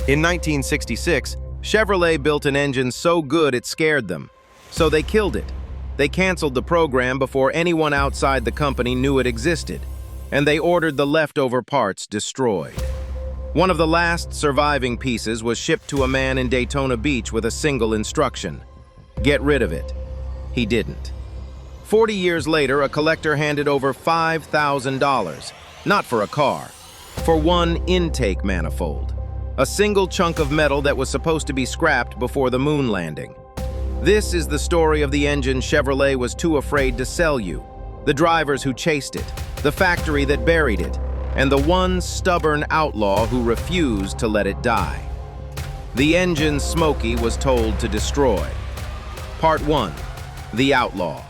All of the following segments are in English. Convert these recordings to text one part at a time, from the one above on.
In 1966, Chevrolet built an engine so good it scared them. So they killed it. They canceled the program before anyone outside the company knew it existed, and they ordered the leftover parts destroyed. One of the last surviving pieces was shipped to a man in Daytona Beach with a single instruction: get rid of it. He didn't. 40 years later, a collector handed over $5,000, not for a car, for one intake manifold, a single chunk of metal that was supposed to be scrapped before the moon landing. This is the story of the engine Chevrolet was too afraid to sell you, the drivers who chased it, the factory that buried it, and the one stubborn outlaw who refused to let it die. The engine Smokey was told to destroy. Part 1. The Outlaw.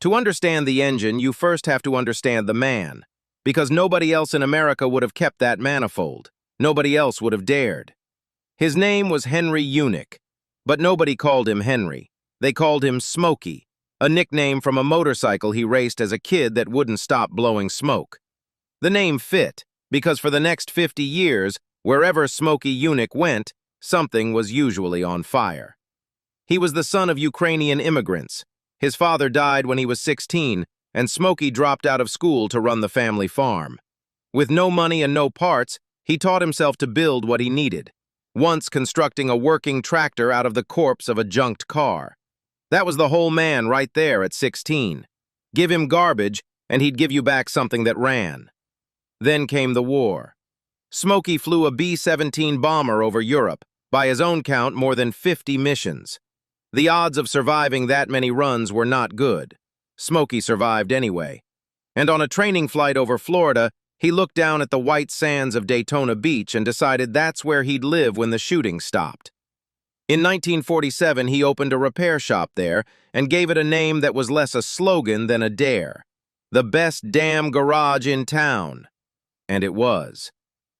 To understand the engine, you first have to understand the man, because nobody else in America would have kept that manifold. Nobody else would have dared. His name was Henry Yunick, but nobody called him Henry. They called him Smokey, a nickname from a motorcycle he raced as a kid that wouldn't stop blowing smoke. The name fit, because for the next 50 years, wherever Smokey Yunick went, something was usually on fire. He was the son of Ukrainian immigrants. His father died when he was 16, and Smokey dropped out of school to run the family farm. With no money and no parts, he taught himself to build what he needed, once constructing a working tractor out of the corpse of a junked car. That was the whole man right there at 16. Give him garbage, and he'd give you back something that ran. Then came the war. Smokey flew a B-17 bomber over Europe, by his own count more than 50 missions. The odds of surviving that many runs were not good. Smokey survived anyway. And on a training flight over Florida, he looked down at the white sands of Daytona Beach and decided that's where he'd live when the shooting stopped. In 1947, he opened a repair shop there and gave it a name that was less a slogan than a dare: the best damn garage in town. And it was.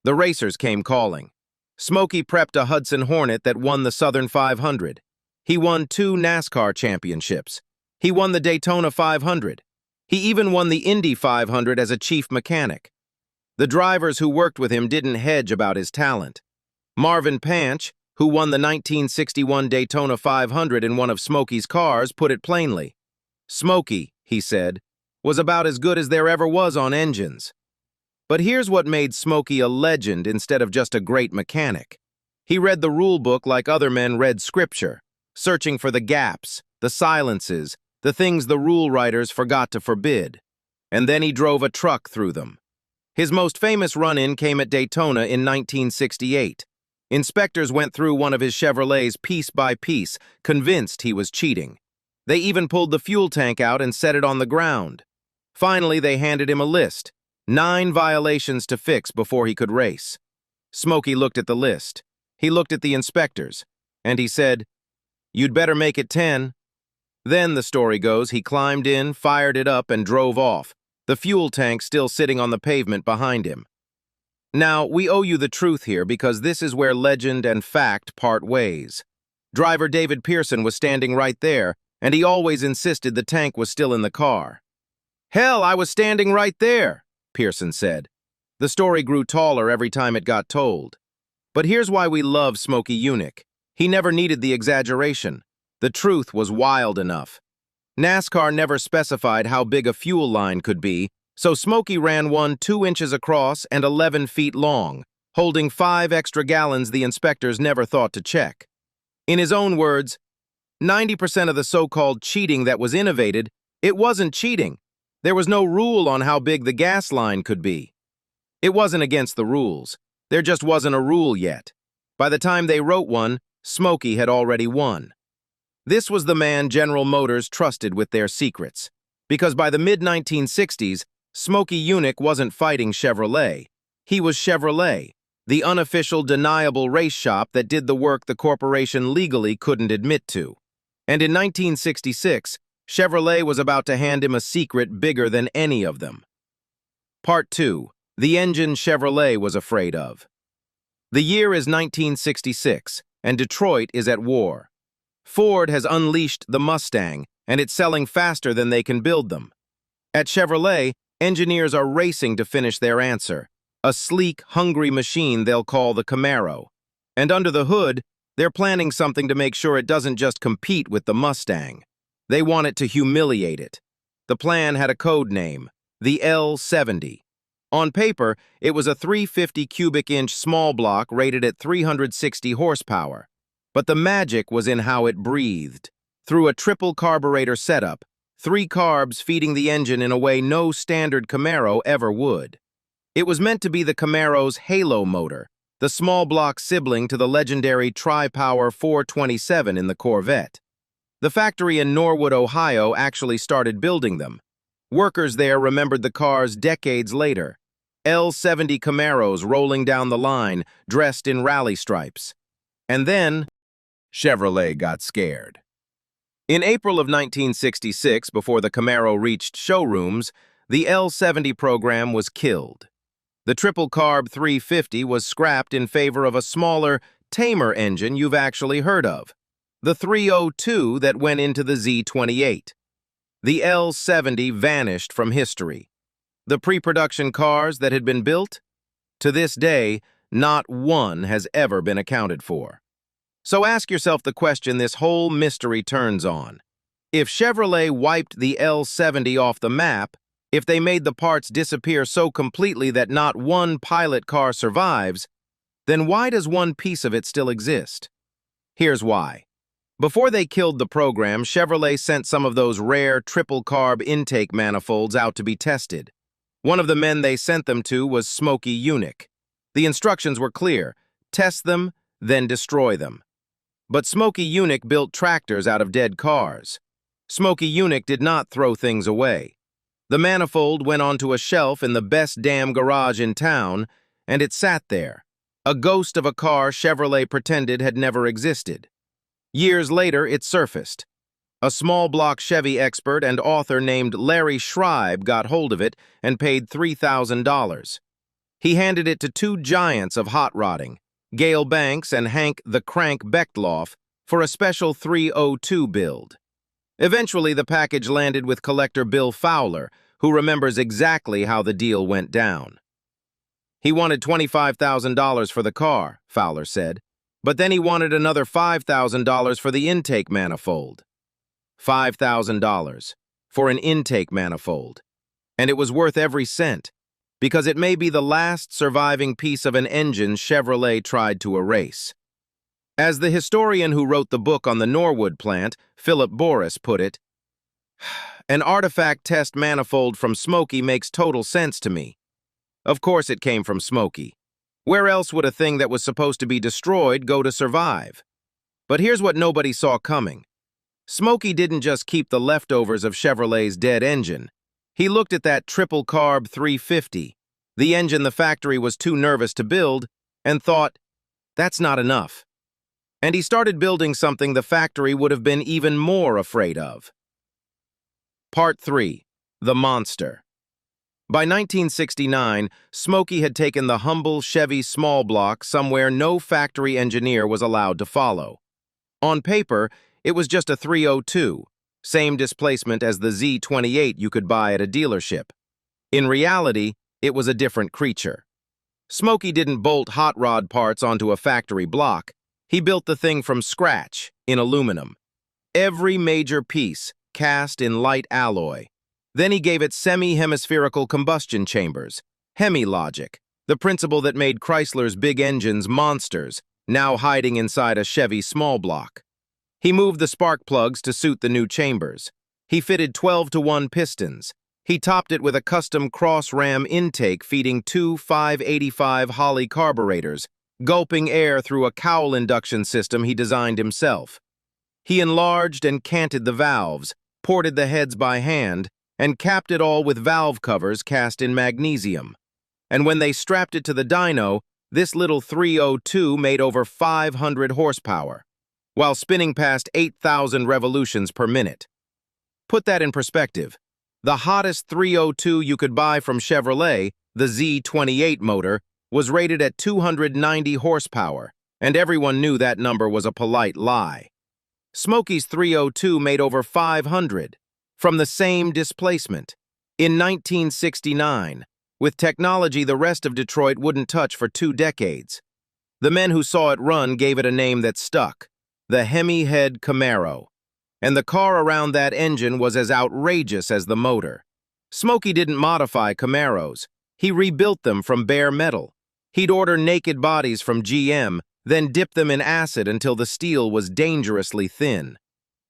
The racers came calling. Smokey prepped a Hudson Hornet that won the Southern 500. He won 2 NASCAR championships. He won the Daytona 500. He even won the Indy 500 as a chief mechanic. The drivers who worked with him didn't hedge about his talent. Marvin Panch, who won the 1961 Daytona 500 in one of Smokey's cars, put it plainly. Smokey, he said, was about as good as there ever was on engines. But here's what made Smokey a legend instead of just a great mechanic. He read the rulebook like other men read scripture, searching for the gaps, the silences, the things the rule writers forgot to forbid. And then he drove a truck through them. His most famous run-in came at Daytona in 1968. Inspectors went through one of his Chevrolets piece by piece, convinced he was cheating. They even pulled the fuel tank out and set it on the ground. Finally, they handed him a list: 9 violations to fix before he could race. Smokey looked at the list. He looked at the inspectors, and he said, "You'd better make it 10. Then, the story goes, he climbed in, fired it up, and drove off, the fuel tank still sitting on the pavement behind him. Now, we owe you the truth here because this is where legend and fact part ways. Driver David Pearson was standing right there, and he always insisted the tank was still in the car. "Hell, I was standing right there," Pearson said. The story grew taller every time it got told. But here's why we love Smokey Yunick. He never needed the exaggeration. The truth was wild enough. NASCAR never specified how big a fuel line could be, so Smokey ran one 2 inches across and 11 feet long, holding 5 extra gallons the inspectors never thought to check. In his own words, 90% of the so-called cheating that was innovated, it wasn't cheating. There was no rule on how big the gas line could be. It wasn't against the rules. There just wasn't a rule yet. By the time they wrote one, Smokey had already won. This was the man General Motors trusted with their secrets, because by the mid-1960s, Smokey Yunick wasn't fighting Chevrolet. He was Chevrolet, the unofficial, deniable race shop that did the work the corporation legally couldn't admit to. And in 1966, Chevrolet was about to hand him a secret bigger than any of them. Part 2. The engine Chevrolet was afraid of. The year is 1966, and Detroit is at war. Ford has unleashed the Mustang, and it's selling faster than they can build them. At Chevrolet, engineers are racing to finish their answer, a sleek, hungry machine they'll call the Camaro. And under the hood, they're planning something to make sure it doesn't just compete with the Mustang. They want it to humiliate it. The plan had a code name, the L70. On paper, it was a 350 cubic inch small block rated at 360 horsepower. But the magic was in how it breathed. Through a triple carburetor setup, 3 carbs feeding the engine in a way no standard Camaro ever would. It was meant to be the Camaro's halo motor, the small block sibling to the legendary tri-power 427 in the Corvette. The factory in Norwood, Ohio actually started building them. Workers there remembered the cars decades later. L70 Camaros rolling down the line, dressed in rally stripes. And then, Chevrolet got scared. In April of 1966, before the Camaro reached showrooms, the L70 program was killed. The triple-carb 350 was scrapped in favor of a smaller, tamer engine you've actually heard of, the 302 that went into the Z28. The L70 vanished from history. The pre-production cars that had been built? To this day, not one has ever been accounted for. So ask yourself the question this whole mystery turns on. If Chevrolet wiped the L70 off the map, if they made the parts disappear so completely that not one pilot car survives, then why does one piece of it still exist? Here's why. Before they killed the program, Chevrolet sent some of those rare triple-carb intake manifolds out to be tested. One of the men they sent them to was Smokey Yunick. The instructions were clear: test them, then destroy them. But Smokey Yunick built tractors out of dead cars. Smokey Yunick did not throw things away. The manifold went onto a shelf in the best damn garage in town, and it sat there, a ghost of a car Chevrolet pretended had never existed. Years later, it surfaced. A small-block Chevy expert and author named Larry Schreib got hold of it and paid $3,000. He handed it to 2 giants of hot rodding, Gale Banks and Hank the Crank Bechtloff, for a special 302 build. Eventually, the package landed with collector Bill Fowler, who remembers exactly how the deal went down. He wanted $25,000 for the car, Fowler said, but then he wanted another $5,000 for the intake manifold. $5,000 for an intake manifold. And it was worth every cent, because it may be the last surviving piece of an engine Chevrolet tried to erase. As the historian who wrote the book on the Norwood plant, Philip Boris, put it, "An artifact test manifold from Smokey makes total sense to me. Of course it came from Smokey. Where else would a thing that was supposed to be destroyed go to survive?" But here's what nobody saw coming. Smokey didn't just keep the leftovers of Chevrolet's dead engine. He looked at that triple-carb 350, the engine the factory was too nervous to build, and thought, that's not enough. And he started building something the factory would have been even more afraid of. Part 3. The Monster. By 1969, Smokey had taken the humble Chevy small block somewhere no factory engineer was allowed to follow. On paper, it was just a 302, same displacement as the Z28 you could buy at a dealership. In reality, it was a different creature. Smokey didn't bolt hot rod parts onto a factory block. He built the thing from scratch, in aluminum. Every major piece, cast in light alloy. Then he gave it semi-hemispherical combustion chambers, hemi-logic, the principle that made Chrysler's big engines monsters, now hiding inside a Chevy small block. He moved the spark plugs to suit the new chambers. He fitted 12-to-1 pistons. He topped it with a custom cross-ram intake feeding 2 585 Holley carburetors, gulping air through a cowl induction system he designed himself. He enlarged and canted the valves, ported the heads by hand, and capped it all with valve covers cast in magnesium. And when they strapped it to the dyno, this little 302 made over 500 horsepower, while spinning past 8,000 revolutions per minute. Put that in perspective. The hottest 302 you could buy from Chevrolet, the Z28 motor, was rated at 290 horsepower, and everyone knew that number was a polite lie. Smokey's 302 made over 500, from the same displacement. In 1969, with technology the rest of Detroit wouldn't touch for 2 decades. The men who saw it run gave it a name that stuck, the Hemi-head Camaro. And the car around that engine was as outrageous as the motor. Smokey didn't modify Camaros. He rebuilt them from bare metal. He'd order naked bodies from GM, then dip them in acid until the steel was dangerously thin.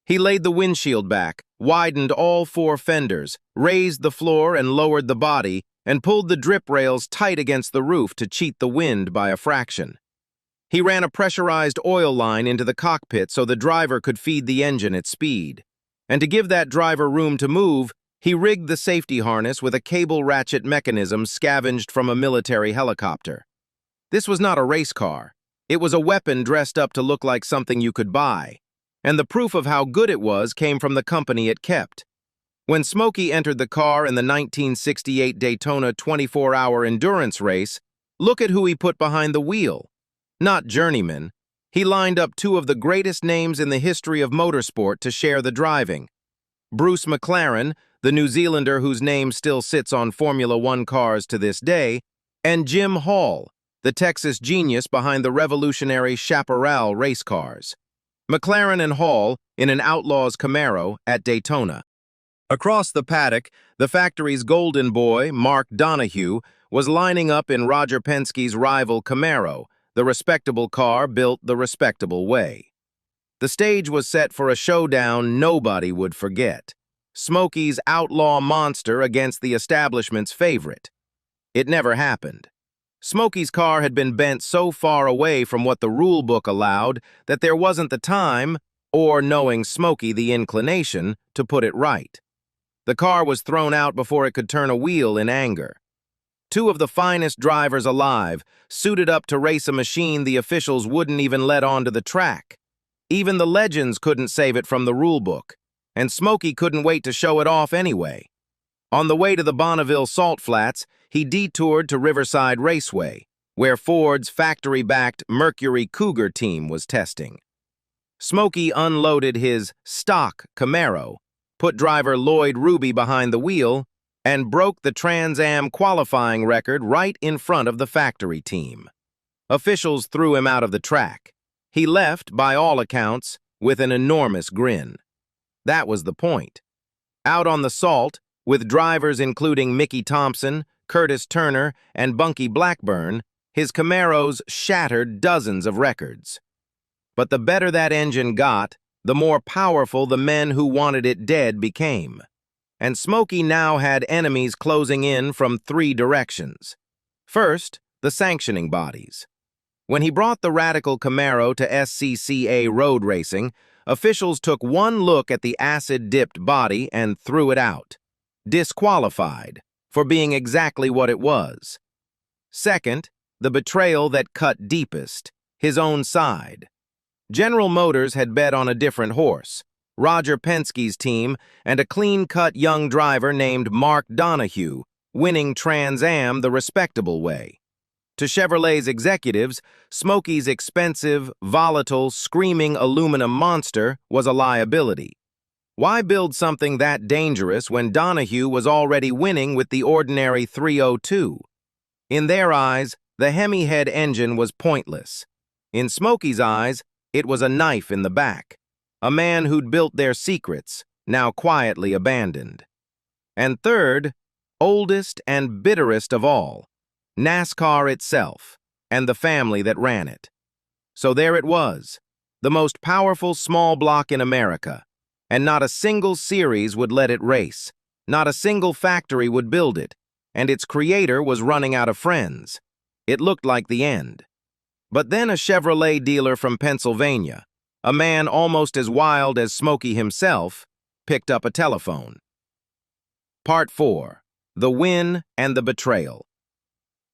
He laid the windshield back, widened all 4 fenders, raised the floor and lowered the body, and pulled the drip rails tight against the roof to cheat the wind by a fraction. He ran a pressurized oil line into the cockpit so the driver could feed the engine at speed. And to give that driver room to move, he rigged the safety harness with a cable ratchet mechanism scavenged from a military helicopter. This was not a race car. It was a weapon dressed up to look like something you could buy. And the proof of how good it was came from the company it kept. When Smokey entered the car in the 1968 Daytona 24-hour endurance race, look at who he put behind the wheel. Not journeyman. He lined up 2 of the greatest names in the history of motorsport to share the driving. Bruce McLaren, the New Zealander whose name still sits on Formula One cars to this day, and Jim Hall, the Texas genius behind the revolutionary Chaparral race cars. McLaren and Hall in an Outlaw's Camaro at Daytona. Across the paddock, the factory's golden boy, Mark Donohue, was lining up in Roger Penske's rival Camaro, the respectable car built the respectable way. The stage was set for a showdown nobody would forget. Smokey's outlaw monster against the establishment's favorite. It never happened. Smokey's car had been bent so far away from what the rulebook allowed that there wasn't the time, or knowing Smokey the inclination, to put it right. The car was thrown out before it could turn a wheel in anger. 2 of the finest drivers alive, suited up to race a machine the officials wouldn't even let onto the track. Even the legends couldn't save it from the rulebook, and Smokey couldn't wait to show it off anyway. On the way to the Bonneville Salt Flats, he detoured to Riverside Raceway, where Ford's factory-backed Mercury Cougar team was testing. Smokey unloaded his stock Camaro, put driver Lloyd Ruby behind the wheel, and broke the Trans Am qualifying record right in front of the factory team. Officials threw him out of the track. He left, by all accounts, with an enormous grin. That was the point. Out on the salt, with drivers including Mickey Thompson, Curtis Turner, and Bunky Blackburn, his Camaros shattered dozens of records. But the better that engine got, the more powerful the men who wanted it dead became. And Smokey now had enemies closing in from 3 directions. First, the sanctioning bodies. When he brought the radical Camaro to SCCA road racing, officials took one look at the acid-dipped body and threw it out. Disqualified for being exactly what it was. Second, the betrayal that cut deepest, his own side. General Motors had bet on a different horse, Roger Penske's team, and a clean-cut young driver named Mark Donohue, winning Trans Am the respectable way. To Chevrolet's executives, Smokey's expensive, volatile, screaming aluminum monster was a liability. Why build something that dangerous when Donohue was already winning with the ordinary 302? In their eyes, the Hemi-head engine was pointless. In Smokey's eyes, it was a knife in the back. A man who'd built their secrets, now quietly abandoned. And third, oldest and bitterest of all, NASCAR itself, and the family that ran it. So there it was, the most powerful small block in America, and not a single series would let it race, not a single factory would build it, and its creator was running out of friends. It looked like the end. But then a Chevrolet dealer from Pennsylvania, a man almost as wild as Smokey himself, picked up a telephone. Part 4. The Win and the Betrayal.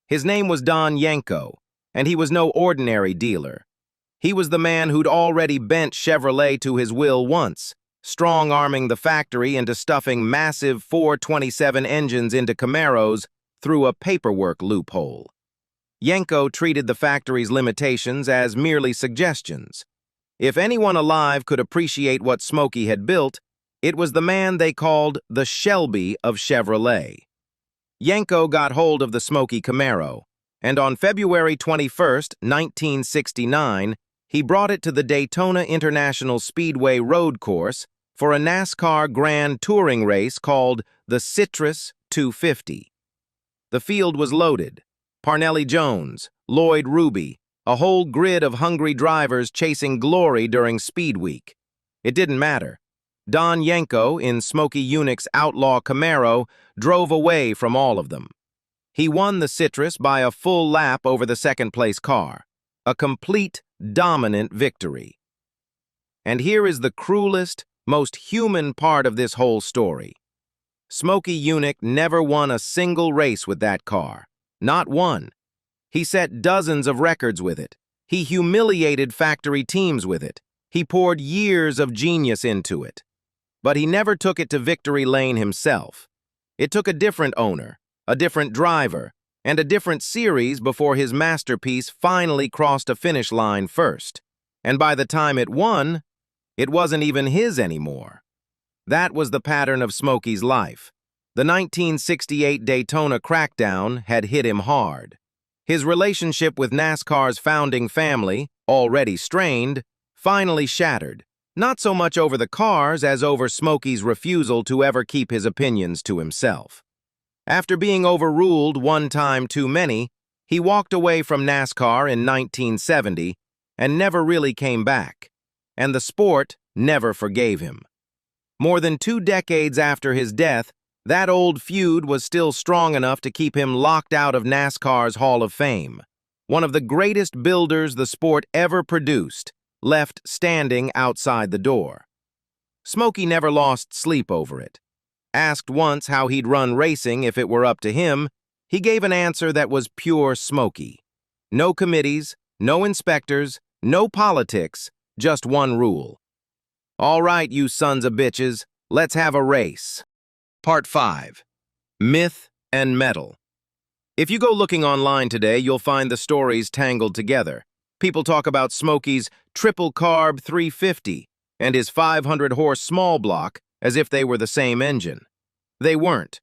His name was Don Yanko, and he was no ordinary dealer. He was the man who'd already bent Chevrolet to his will once, strong-arming the factory into stuffing massive 427 engines into Camaros through a paperwork loophole. Yanko treated the factory's limitations as merely suggestions. If anyone alive could appreciate what Smokey had built, it was the man they called the Shelby of Chevrolet. Yanko got hold of the Smokey Camaro, and on February 21st, 1969, he brought it to the Daytona International Speedway road course for a NASCAR Grand Touring race called the Citrus 250. The field was loaded. Parnelli Jones, Lloyd Ruby, a whole grid of hungry drivers chasing glory during Speed Week. It didn't matter. Don Yanko, in Smokey Yunick's Outlaw Camaro, drove away from all of them. He won the Citrus by a full lap over the second-place car. A complete, dominant victory. And here is the cruelest, most human part of this whole story. Smokey Yunick never won a single race with that car. Not one. He set dozens of records with it. He humiliated factory teams with it. He poured years of genius into it. But he never took it to victory lane himself. It took a different owner, a different driver, and a different series before his masterpiece finally crossed a finish line first. And by the time it won, it wasn't even his anymore. That was the pattern of Smokey's life. The 1968 Daytona crackdown had hit him hard. His relationship with NASCAR's founding family, already strained, finally shattered, not so much over the cars as over Smokey's refusal to ever keep his opinions to himself. After being overruled one time too many, he walked away from NASCAR in 1970 and never really came back, and the sport never forgave him. More than 2 decades after his death, that old feud was still strong enough to keep him locked out of NASCAR's Hall of Fame. One of the greatest builders the sport ever produced, left standing outside the door. Smokey never lost sleep over it. Asked once how he'd run racing if it were up to him, he gave an answer that was pure Smokey. No committees, no inspectors, no politics, just one rule. All right, you sons of bitches, let's have a race. Part 5. Myth and Metal. If you go looking online today, you'll find the stories tangled together. People talk about Smokey's triple-carb 350 and his 500-horse small block as if they were the same engine. They weren't.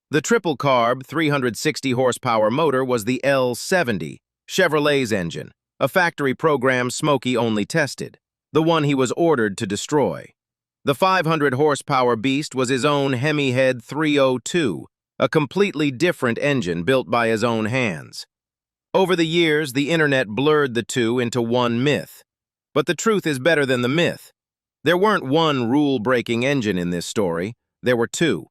The triple-carb 360-horsepower motor was the L70, Chevrolet's engine, a factory program Smokey only tested, the one he was ordered to destroy. The 500-horsepower beast was his own Hemi-head 302, a completely different engine built by his own hands. Over the years, the internet blurred the two into one myth. But the truth is better than the myth. There weren't one rule-breaking engine in this story. There were two.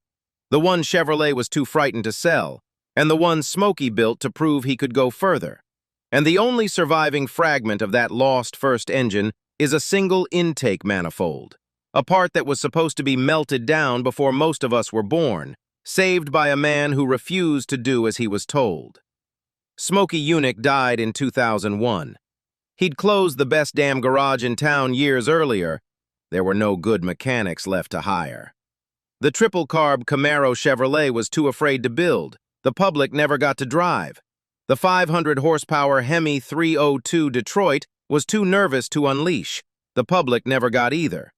The one Chevrolet was too frightened to sell, and the one Smokey built to prove he could go further. And the only surviving fragment of that lost first engine is a single intake manifold, a part that was supposed to be melted down before most of us were born, saved by a man who refused to do as he was told. Smokey Yunick died in 2001. He'd closed the best damn garage in town years earlier. There were no good mechanics left to hire. The triple-carb Camaro Chevrolet was too afraid to build. The public never got to drive. The 500-horsepower Hemi 302 Detroit was too nervous to unleash. The public never got either.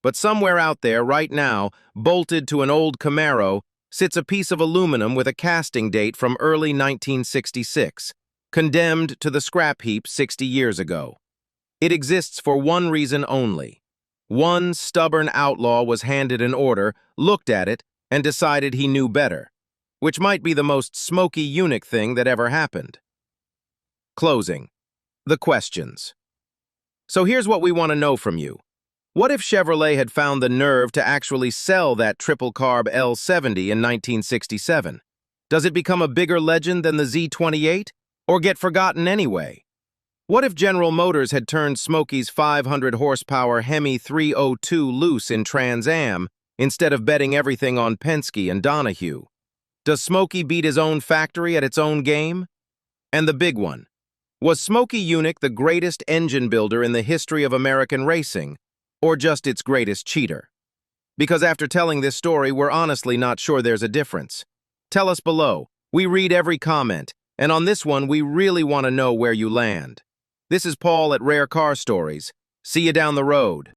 But somewhere out there, right now, bolted to an old Camaro, sits a piece of aluminum with a casting date from early 1966, condemned to the scrap heap 60 years ago. It exists for one reason only. One stubborn outlaw was handed an order, looked at it, and decided he knew better, which might be the most Smokey Yunick thing that ever happened. Closing. The questions. So here's what we want to know from you. What if Chevrolet had found the nerve to actually sell that triple-carb L70 in 1967? Does it become a bigger legend than the Z28, or get forgotten anyway? What if General Motors had turned Smokey's 500-horsepower Hemi 302 loose in Trans Am instead of betting everything on Penske and Donahue? Does Smokey beat his own factory at its own game? And the big one. Was Smokey Yunick the greatest engine builder in the history of American racing, or just its greatest cheater? Because after telling this story, we're honestly not sure there's a difference. Tell us below. We read every comment, and on this one, we really want to know where you land. This is Paul at Rare Car Stories. See you down the road.